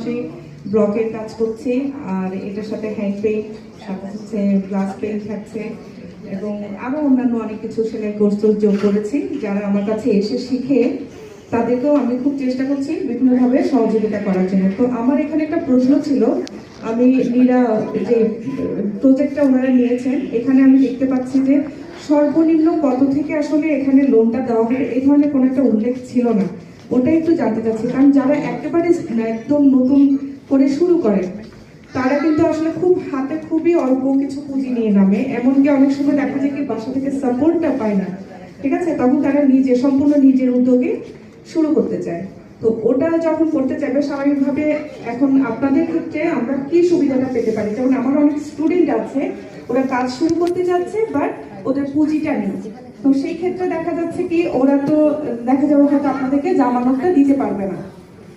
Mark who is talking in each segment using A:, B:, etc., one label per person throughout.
A: পাশাপাশি ব্লকের কাজ করছি, আর এটার সাথে হ্যান্ড পেইন্ট, সাথে হচ্ছে গ্লাস পেইন্ট থাকছে এবং আরো অন্যান্য অনেক কিছু সেলাই কোর্স যোগ করেছি। যারা আমার কাছে এসে শিখে তাদেরকেও আমি খুব চেষ্টা করছি বিভিন্নভাবে সহযোগিতা করার জন্য। তো আমার এখানে একটা প্রশ্ন ছিল, আমি নীরা যে প্রজেক্টটা ওনারা নিয়েছেন, এখানে আমি দেখতে পাচ্ছি যে সর্বনিম্ন কত থেকে আসলে এখানে লোনটা দেওয়া হবে এই ধরনের কোনো একটা উল্লেখ ছিল না। ওটা একটু জানতে চাচ্ছি, কারণ যারা একেবারে একদম নতুন করে শুরু করে তারা কিন্তু আসলে খুব হাতে খুবই অল্প কিছু পুঁজি নিয়ে নামে, এমনকি অনেক সময় দেখা যায় কি বাসা থেকে সাপোর্টটা পায় না, ঠিক আছে? তখন তারা সম্পূর্ণ নিজের উদ্যোগে শুরু করতে চায়। তো ওটা যখন করতে চাইবে স্বাভাবিকভাবে, এখন আপনাদের ক্ষেত্রে আমরা কি সুবিধাটা পেতে পারি? যেমন আমার অনেক স্টুডেন্ট আছে, ওরা কাজ শুরু করতে যাচ্ছে বাট ওদের পুঁজিটা নেই। তো সেই ক্ষেত্রে দেখা যাচ্ছে কি ওরা তো দেখা যাবে হয়তো আপনাদেরকে জামানতটা দিতে পারবে না।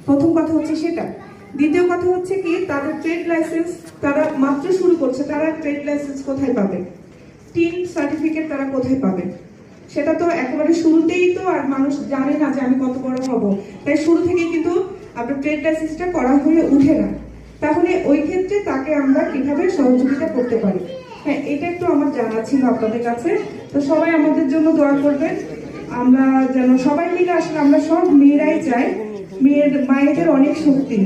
A: প্রথম কথা হচ্ছে সেটা। দ্বিতীয় কথা হচ্ছে কি, তাদের ট্রেড লাইসেন্স, তারা মাত্র শুরু করছে, তারা ট্রেড লাইসেন্স কোথায় পাবে? টিন সার্টিফিকেট তারা কোথায় পাবে? সেটা তো একেবারে শুরুতেই তো আর মানুষ জানে না যে আমি কত বড় হব, তাই শুরু থেকে কিন্তু আপনার ট্রেড লাইসেন্সটা করা হয়ে উঠে না। তাহলে ওই ক্ষেত্রে তাকে আমরা কিভাবে সহযোগিতা করতে পারি? হ্যাঁ, এটা একটু আমার জানা ছিল আপনাদের কাছে। তো সবাই আমাদের জন্য দোয়া করবেন, আমরা যেন সবাই মিলে, আসলে আমরা সব মেয়েরাই চাই, মায়েদের অনেক শক্তি,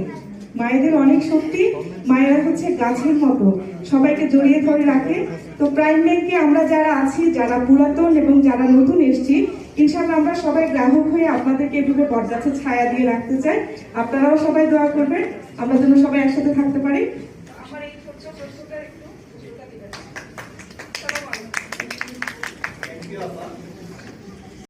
A: মায়েদের অনেক শক্তি, মায়েরা হচ্ছে গাছের মতো সবাইকে জড়িয়ে ধরে রাখে। তো প্রাইম ব্যাংকে আমরা যারা আছি, যারা পুরাতন এবং যারা নতুন এসেছি, ইনশাআল্লাহ আমরা সবাই গ্রাহক হয়ে আপনাদেরকে এভাবে বটগাছের ছায়া দিয়ে রাখতে চাই। আপনারাও সবাই দোয়া করবেন আমরা যেন সবাই একসাথে থাকতে পারি। আমার এই ছোট্ট প্রশ্নটা একটু